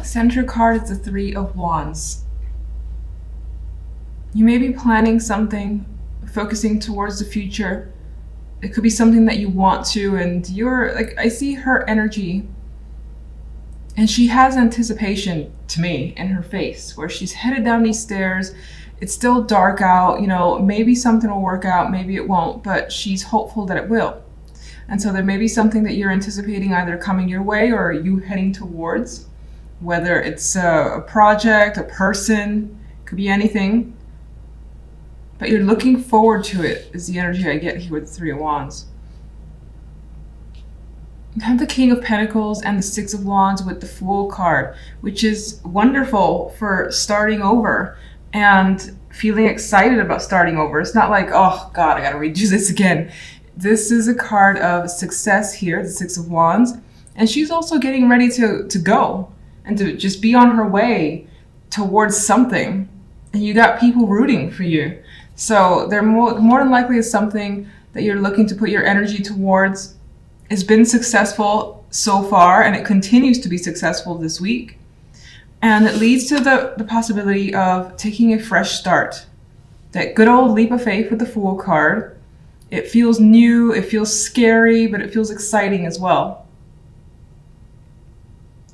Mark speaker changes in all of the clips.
Speaker 1: Center card is the Three of Wands. You may be planning something, focusing towards the future. It could be something that you want to, and you're like, I see her energy, and she has anticipation to me in her face, where she's headed down these stairs. It's still dark out, you know, maybe something will work out, maybe it won't, but she's hopeful that it will. And so there may be something that you're anticipating either coming your way or you heading towards, whether it's a project, a person, could be anything. But you're looking forward to it, is the energy I get here with the Three of Wands. You have the King of Pentacles and the Six of Wands with the Fool card, which is wonderful for starting over and feeling excited about starting over. It's not like, oh God, I gotta redo this again. This is a card of success here, the Six of Wands. And she's also getting ready to go and to just be on her way towards something. And you got people rooting for you. So they're more than likely is something that you're looking to put your energy towards. It's been successful so far, and it continues to be successful this week. And it leads to the possibility of taking a fresh start. That good old leap of faith with the Fool card. It feels new, it feels scary, but it feels exciting as well.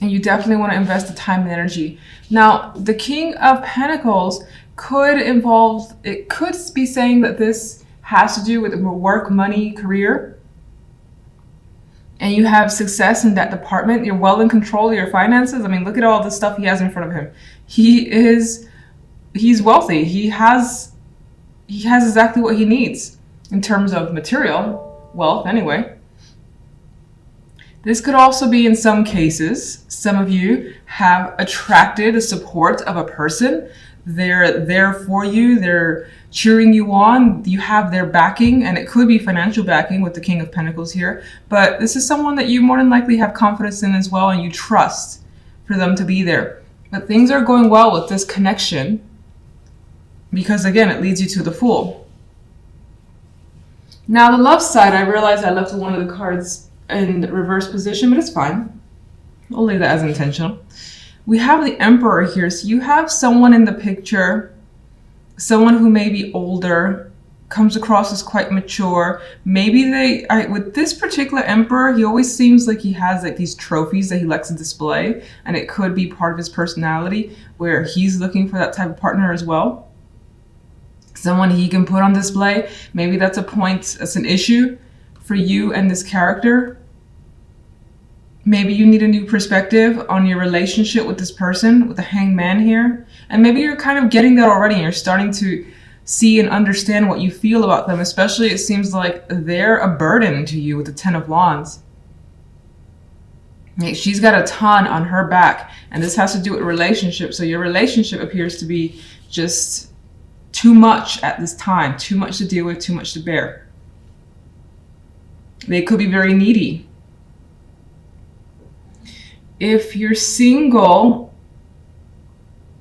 Speaker 1: And you definitely want to invest the time and energy. Now, the King of Pentacles could involve, it could be saying that this has to do with work, money, career. And you have success in that department. You're well in control of your finances. I mean, look at all the stuff he has in front of him. He's wealthy. He has exactly what he needs in terms of material wealth anyway. This could also be, in some cases, some of you have attracted the support of a person. They're there for you. They're cheering you on. You have their backing, and it could be financial backing with the King of Pentacles here. But this is someone that you more than likely have confidence in as well, and you trust for them to be there. But things are going well with this connection because, again, it leads you to the Fool. Now, the love side, I realized I left one of the cards in reverse position, but it's fine. I'll leave that as intentional. We have the Emperor here. So you have someone in the picture, someone who may be older, comes across as quite mature. Maybe with this particular Emperor, he always seems like he has like these trophies that he likes to display, and it could be part of his personality where he's looking for that type of partner as well. Someone he can put on display. Maybe that's an issue for you and this character. Maybe you need a new perspective on your relationship with this person, with the Hanged Man here. And maybe you're kind of getting that already and you're starting to see and understand what you feel about them. Especially, it seems like they're a burden to you with the Ten of Wands. Like, she's got a ton on her back, and this has to do with relationships. So your relationship appears to be just too much at this time, too much to deal with, too much to bear. They could be very needy. If you're single,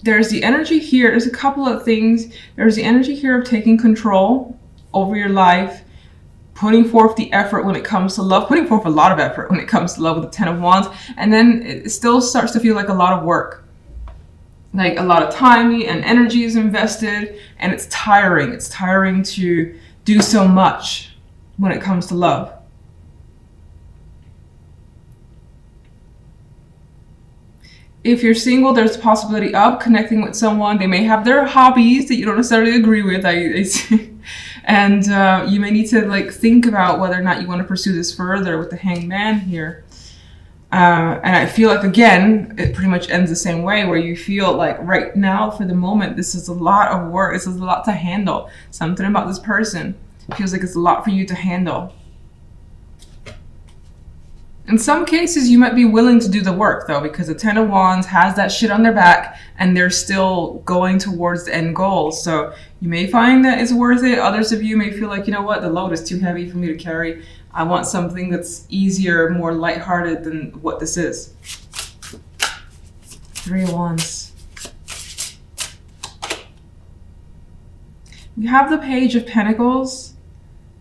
Speaker 1: there's the energy here. There's a couple of things. There's the energy here of taking control over your life, putting forth the effort when it comes to love, putting forth a lot of effort when it comes to love with the Ten of Wands. And then it still starts to feel like a lot of work. Like a lot of time and energy is invested, and it's tiring. It's tiring to do so much when it comes to love. If you're single, there's a possibility of connecting with someone. They may have their hobbies that you don't necessarily agree with. And you may need to like think about whether or not you want to pursue this further with the Hanged Man here. And I feel like, again, it pretty much ends the same way, where you feel like right now, for the moment, this is a lot of work. This is a lot to handle. Something about this person feels like it's a lot for you to handle. In some cases, you might be willing to do the work, though, because the Ten of Wands has that shit on their back, and they're still going towards the end goal. So you may find that it's worth it. Others of you may feel like, you know what, the load is too heavy for me to carry. I want something that's easier, more lighthearted than what this is. Three of Wands. We have the Page of Pentacles.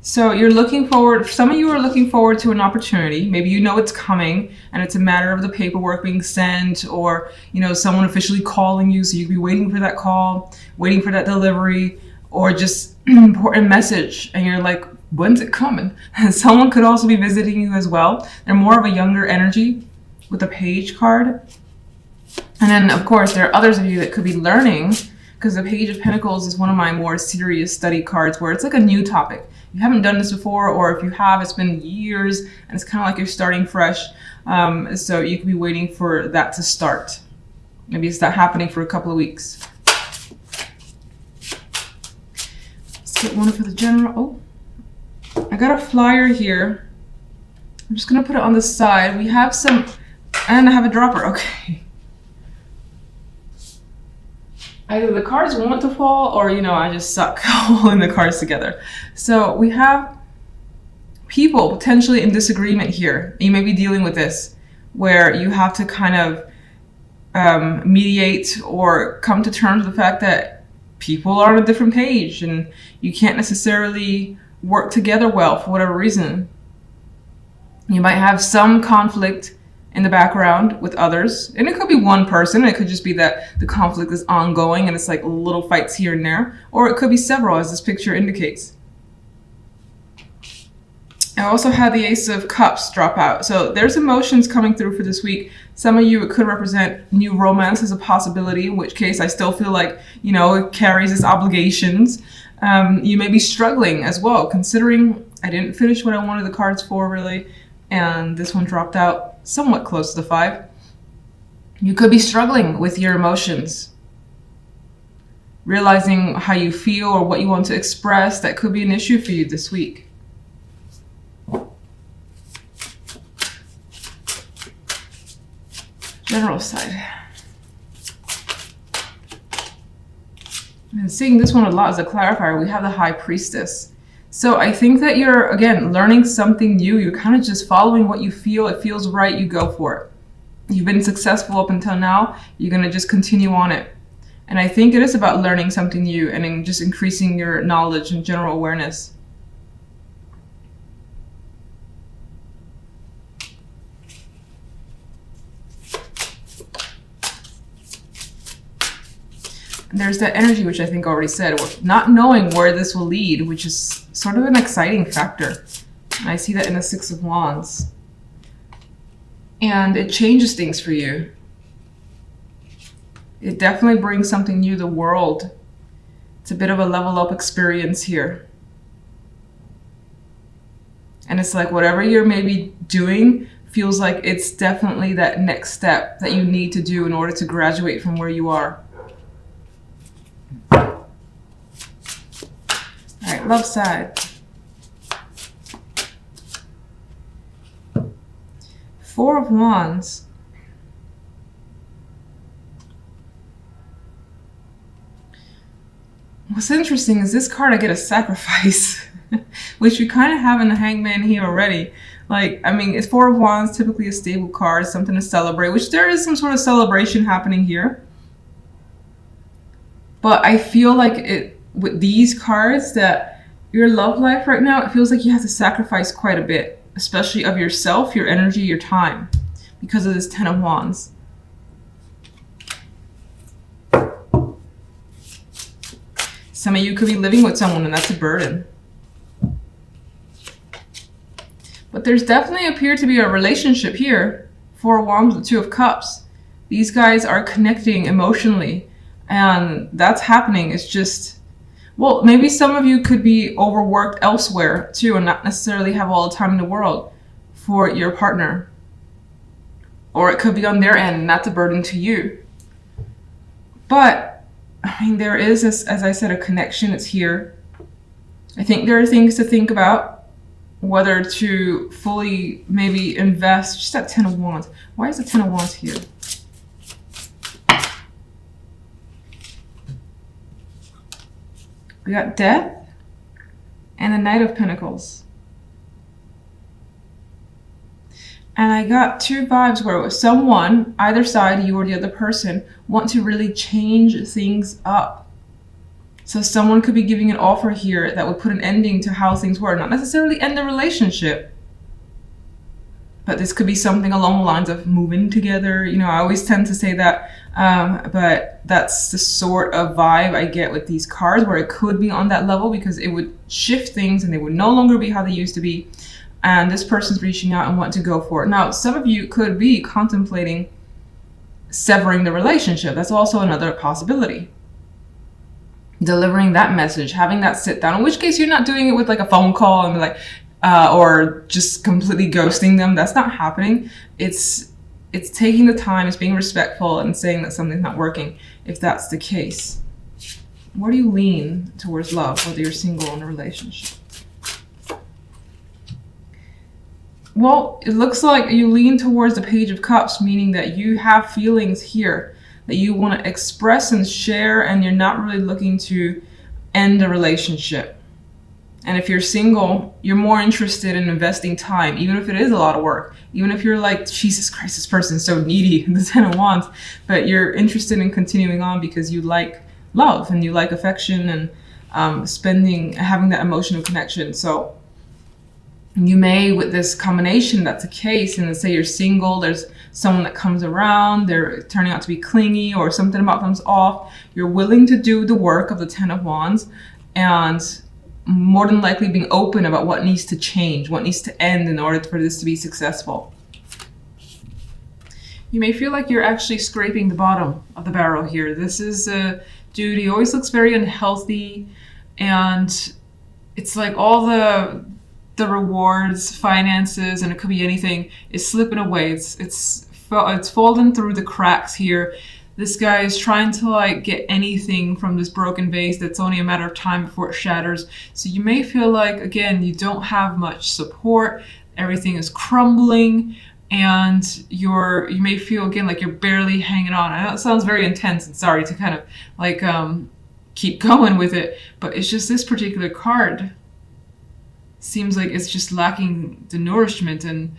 Speaker 1: So you're looking forward, some of you are looking forward to an opportunity. Maybe you know it's coming and it's a matter of the paperwork being sent, or, you know, someone officially calling you. So you could be waiting for that call, waiting for that delivery, or just an important message. And you're like, when's it coming? And someone could also be visiting you as well. They're more of a younger energy with the Page card. And then of course there are others of you that could be learning, because the Page of Pentacles is one of my more serious study cards where it's like a new topic. You haven't done this before, or if you have, it's been years and it's kind of like you're starting fresh. So you could be waiting for that to start. Maybe it's not happening for a couple of weeks. Let's get one for the general. Oh, I got a flyer here. I'm just gonna put it on the side. We have some, and I have a dropper, okay. Either the cards want to fall, or, you know, I just suck holding the cards together. So we have people potentially in disagreement here. You may be dealing with this, where you have to kind of mediate or come to terms with the fact that people are on a different page and you can't necessarily work together well for whatever reason. You might have some conflict in the background with others, and it could be one person. It could just be that the conflict is ongoing and it's like little fights here and there, or it could be several, as this picture indicates. I also had the Ace of Cups drop out, so there's emotions coming through for this week. Some of you, it could represent new romance as a possibility, in which case I still feel like, you know, it carries its obligations. You may be struggling as well, considering I didn't finish what I wanted the cards for, really, and this one dropped out somewhat close to the 5. You could be struggling with your emotions, realizing how you feel or what you want to express. That could be an issue for you this week. General side. And seeing this one a lot as a clarifier, we have the High Priestess. So I think that you're, again, learning something new. You're kind of just following what you feel. It feels right, you go for it. You've been successful up until now. You're going to just continue on it. And I think it is about learning something new and just increasing your knowledge and general awareness. And there's that energy, which I think I already said, not knowing where this will lead, which is sort of an exciting factor. And I see that in the 6 of Wands. And it changes things for you. It definitely brings something new to the world. It's a bit of a level up experience here. And it's like whatever you're maybe doing feels like it's definitely that next step that you need to do in order to graduate from where you are. All right, love side. 4 of Wands. What's interesting is this card, I get a sacrifice, which we kind of have in the Hangman here already. Like, I mean, it's 4 of Wands, typically a stable card, something to celebrate, which there is some sort of celebration happening here. But I feel like it, with these cards, that your love life right now, it feels like you have to sacrifice quite a bit, especially of yourself, your energy, your time, because of this 10 of Wands. Some of you could be living with someone and that's a burden. But there's definitely appeared to be a relationship here. 4 of Wands with 2 of Cups. These guys are connecting emotionally, and that's happening. It's just, well, maybe some of you could be overworked elsewhere too and not necessarily have all the time in the world for your partner. Or it could be on their end and that's a burden to you. But, I mean, there is, as I said, a connection. It's here. I think there are things to think about, whether to fully maybe invest. Just that 10 of Wands. Why is the 10 of Wands here? We got Death and the Knight of Pentacles. And I got 2 vibes where someone, either side, you or the other person, want to really change things up. So someone could be giving an offer here that would put an ending to how things were. Not necessarily end the relationship, but this could be something along the lines of moving together. You know, I always tend to say that, but that's the sort of vibe I get with these cards, where it could be on that level because it would shift things and they would no longer be how they used to be. And this person's reaching out and want to go for it. Now, some of you could be contemplating severing the relationship. That's also another possibility. Delivering that message, having that sit down, in which case you're not doing it with like a phone call and be like, or just completely ghosting them. That's not happening. It's taking the time, it's being respectful and saying that something's not working, if that's the case. Where do you lean towards love, whether you're single or in a relationship? Well, it looks like you lean towards the Page of Cups, meaning that you have feelings here that you want to express and share, and you're not really looking to end a relationship. And if you're single, you're more interested in investing time, even if it is a lot of work. Even if you're like, Jesus Christ, this person's so needy, the 10 of Wands, but you're interested in continuing on because you like love and you like affection and having that emotional connection. So you may, with this combination, that's the case. And let's say you're single, there's someone that comes around, they're turning out to be clingy or something about them's off. You're willing to do the work of the 10 of Wands and more than likely being open about what needs to change, what needs to end in order for this to be successful. You may feel like you're actually scraping the bottom of the barrel here. This is a dude, he always looks very unhealthy, and it's like all the rewards, finances, and it could be anything, is slipping away. It's fallen through the cracks here. This guy is trying to like get anything from this broken vase that's only a matter of time before it shatters. So you may feel like, again, you don't have much support, everything is crumbling, and you may feel again like you're barely hanging on. I know it sounds very intense, and sorry to kind of like keep going with it, but it's just this particular card seems like it's just lacking the nourishment, and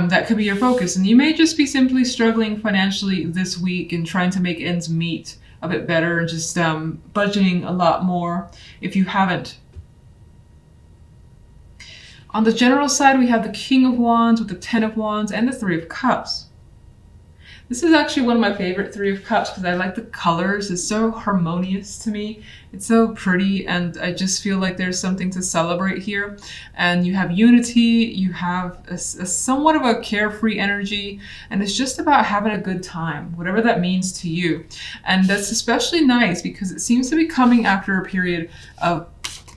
Speaker 1: that could be your focus. And you may just be simply struggling financially this week and trying to make ends meet a bit better, and just budgeting a lot more if you haven't. On the general side, we have the King of Wands with the 10 of Wands and the 3 of Cups. This is actually one of my favorite 3 of Cups because I like the colors. It's so harmonious to me. It's so pretty, and I just feel like there's something to celebrate here. And you have unity, you have a somewhat of a carefree energy, and it's just about having a good time, whatever that means to you. And that's especially nice because it seems to be coming after a period of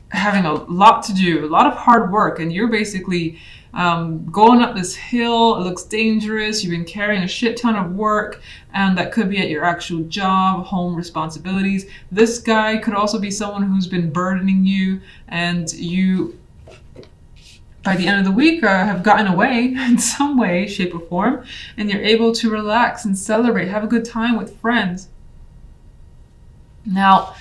Speaker 1: having a lot to do, a lot of hard work, and you're basically going up this hill. It looks dangerous. You've been carrying a shit ton of work, and that could be at your actual job, home responsibilities. This guy could also be someone who's been burdening you, and you, by the end of the week, have gotten away in some way, shape, or form, and you're able to relax and celebrate, have a good time with friends. Now,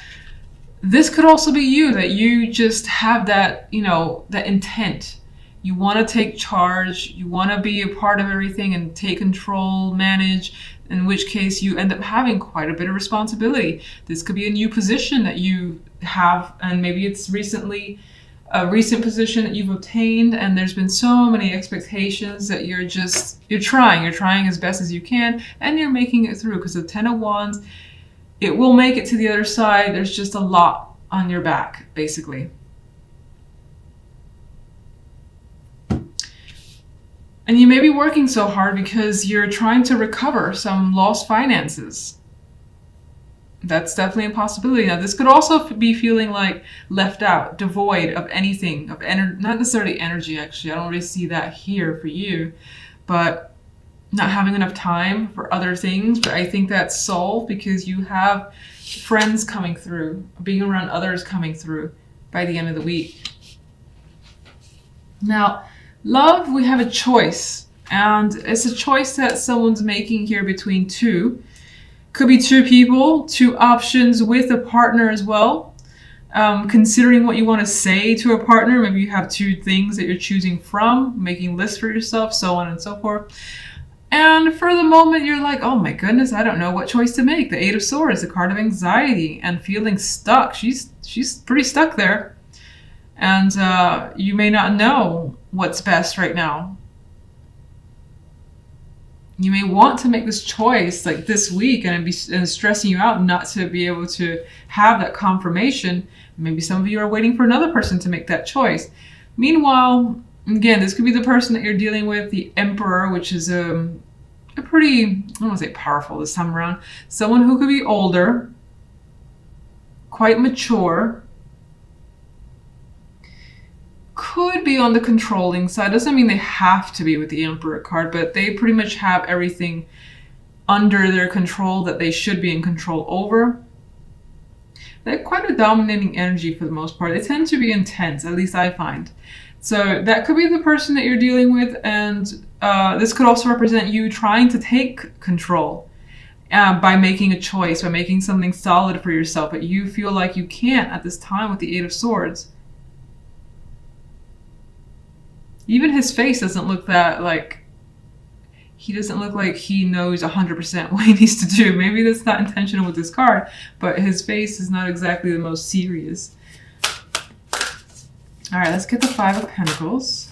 Speaker 1: this could also be you, that you just have that, you know, that intent. You want to take charge, you want to be a part of everything and take control, manage, in which case you end up having quite a bit of responsibility. This could be a new position that you have, and maybe it's a recent position that you've obtained, and there's been so many expectations that you're trying as best as you can, and you're making it through, because the 10 of Wands, it will make it to the other side. There's just a lot on your back, basically. And you may be working so hard because you're trying to recover some lost finances. That's definitely a possibility. Now, this could also be feeling like left out, devoid of anything, of not necessarily energy, actually. I don't really see that here for you, but not having enough time for other things. But I think that's solved because you have friends coming through, being around others coming through by the end of the week. Now, love, we have a choice, and it's a choice that someone's making here between two. Could be two people, two options with a partner as well. Considering what you want to say to a partner, maybe you have two things that you're choosing from, making lists for yourself, so on and so forth. And for the moment, you're like, oh my goodness, I don't know what choice to make. The Eight of Swords, the card of anxiety and feeling stuck. She's pretty stuck there. And you may not know what's best right now. You may want to make this choice like this week, and it's stressing you out not to be able to have that confirmation. Maybe some of you are waiting for another person to make that choice. Meanwhile, again, this could be the person that you're dealing with, the Emperor, which is a pretty, I don't want to say powerful this time around. Someone who could be older, quite mature, could be on the controlling side. Doesn't mean they have to be with the Emperor card, but they pretty much have everything under their control that they should be in control over. They're quite a dominating energy for the most part. They tend to be intense, at least I find. So that could be the person that you're dealing with, and this could also represent you trying to take control by making a choice, by making something solid for yourself, but you feel like you can't at this time with the Eight of Swords. Even his face doesn't look that, like, he doesn't look like he knows 100% what he needs to do. Maybe that's not intentional with this card, but his face is not exactly the most serious. All right, let's get the Five of Pentacles.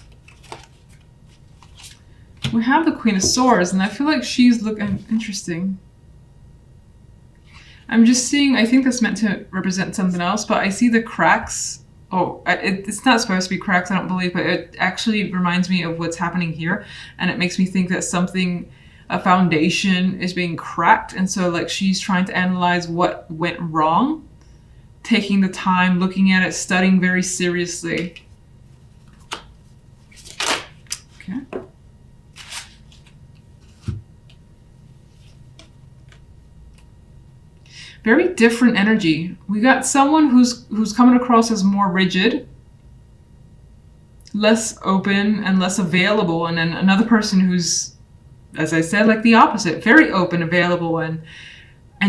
Speaker 1: We have the Queen of Swords, and I feel like she's looking interesting. I'm just seeing, I think that's meant to represent something else, but I see the cracks. Oh, it's not supposed to be cracks, I don't believe, but it actually reminds me of what's happening here. And it makes me think that something, a foundation is being cracked. And so like she's trying to analyze what went wrong, taking the time, looking at it, studying very seriously. Okay. Very different energy. We got someone who's coming across as more rigid, less open and less available, and then another person who's, as I said, like the opposite, very open, available, and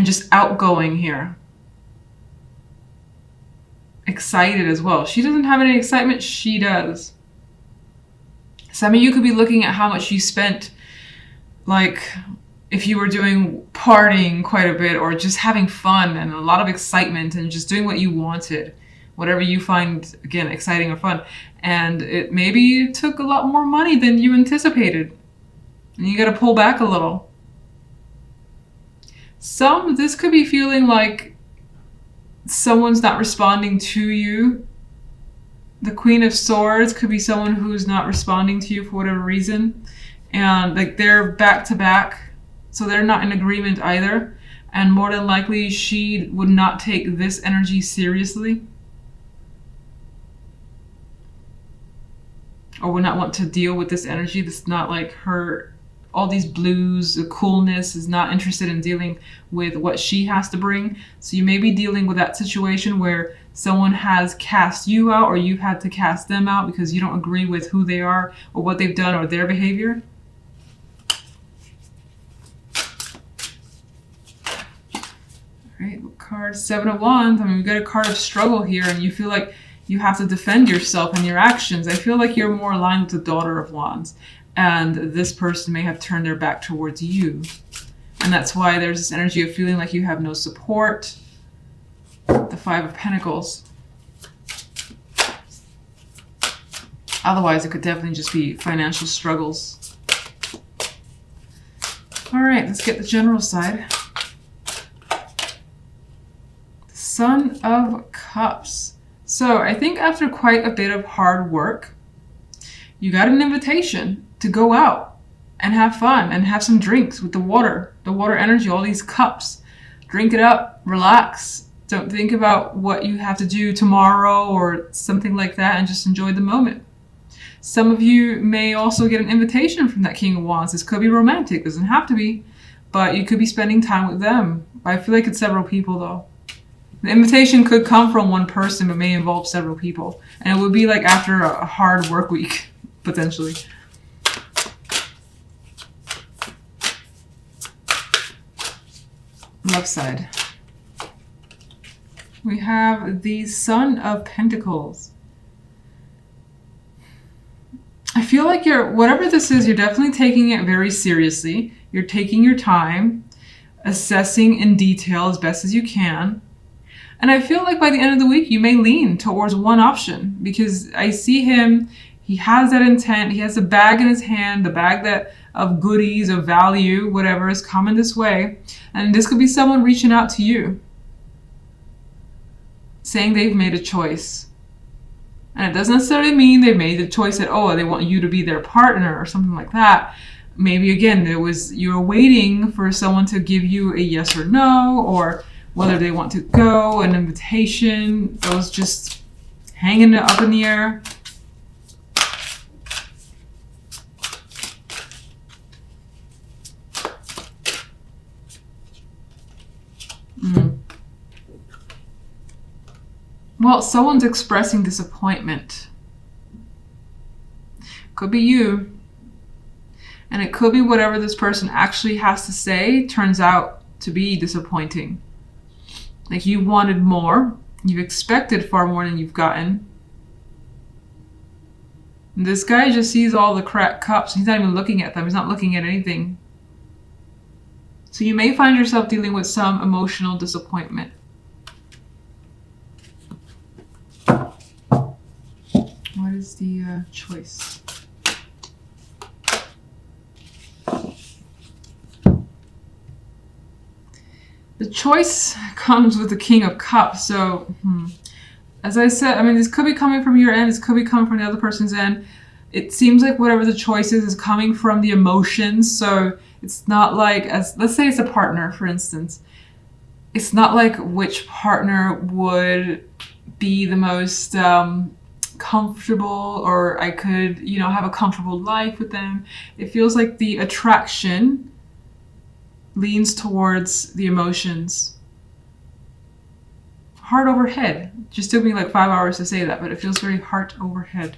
Speaker 1: just outgoing here. Excited as well. She doesn't have any excitement, she does. Some of you could be looking at how much you spent, like if you were doing partying quite a bit, or just having fun and a lot of excitement and just doing what you wanted, whatever you find, again, exciting or fun. And it maybe took a lot more money than you anticipated. And you got to pull back a little. This could be feeling like someone's not responding to you. The Queen of Swords could be someone who's not responding to you for whatever reason. And like they're back to back. So they're not in agreement either. And more than likely, she would not take this energy seriously. Or would not want to deal with this energy. This is not like her, all these blues, the coolness, is not interested in dealing with what she has to bring. So you may be dealing with that situation where someone has cast you out, or you've had to cast them out because you don't agree with who they are or what they've done or their behavior. Right, card Seven of Wands. I mean, we've got a card of struggle here, and you feel like you have to defend yourself and your actions. I feel like you're more aligned with the Daughter of Wands, and this person may have turned their back towards you. And that's why there's this energy of feeling like you have no support. The Five of Pentacles. Otherwise, it could definitely just be financial struggles. All right, let's get the general side. Son of Cups. So I think after quite a bit of hard work, you got an invitation to go out and have fun and have some drinks with the water energy, all these cups. Drink it up, relax. Don't think about what you have to do tomorrow or something like that, and just enjoy the moment. Some of you may also get an invitation from that King of Wands. This could be romantic, doesn't have to be, but you could be spending time with them. I feel like it's several people though. The invitation could come from one person, but may involve several people. And it would be like after a hard work week, potentially. Left side. We have the Son of Pentacles. I feel like whatever this is, you're definitely taking it very seriously. You're taking your time, assessing in detail as best as you can. And I feel like by the end of the week, you may lean towards one option, because I see him, he has that intent, he has a bag in his hand, the bag that of goodies, of value, whatever is coming this way. And this could be someone reaching out to you, saying they've made a choice. And it doesn't necessarily mean they've made the choice that, oh, they want you to be their partner or something like that. Maybe, again, you're waiting for someone to give you a yes or no, or whether they want to go, an invitation, those just hanging up in the air. Well, someone's expressing disappointment. Could be you. And it could be whatever this person actually has to say turns out to be disappointing. Like, you wanted more. You've expected far more than you've gotten. And this guy just sees all the cracked cups. He's not even looking at them. He's not looking at anything. So you may find yourself dealing with some emotional disappointment. What is the choice? The choice comes with the King of Cups. So, as I said, I mean, this could be coming from your end. This could be coming from the other person's end. It seems like whatever the choice is coming from the emotions. So it's not like, let's say it's a partner, for instance. It's not like which partner would be the most comfortable, or I could, have a comfortable life with them. It feels like the attraction leans towards the emotions. Heart over head. Just took me like 5 hours to say that, but it feels very heart over head.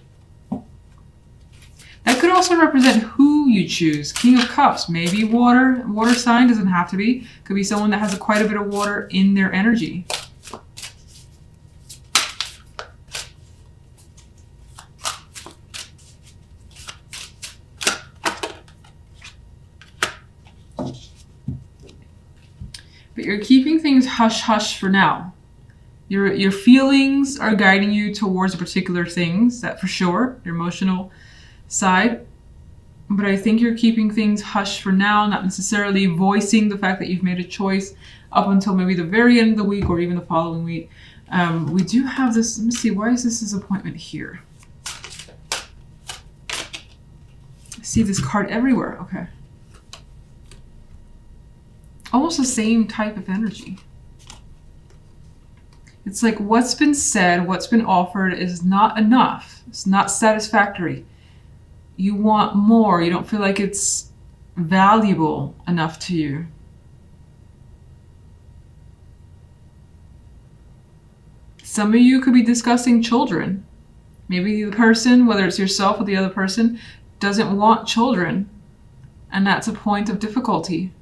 Speaker 1: That could also represent who you choose. King of Cups, maybe water sign, doesn't have to be. Could be someone that has quite a bit of water in their energy. But you're keeping things hush-hush for now. Your feelings are guiding you towards particular things, that for sure, your emotional side. But I think you're keeping things hush for now, not necessarily voicing the fact that you've made a choice up until maybe the very end of the week or even the following week. We do have this, let me see, why is this disappointment here? I see this card everywhere, okay. Almost the same type of energy. It's like what's been said, what's been offered is not enough. It's not satisfactory. You want more. You don't feel like it's valuable enough to you. Some of you could be discussing children. Maybe the person, whether it's yourself or the other person, doesn't want children. And that's a point of difficulty.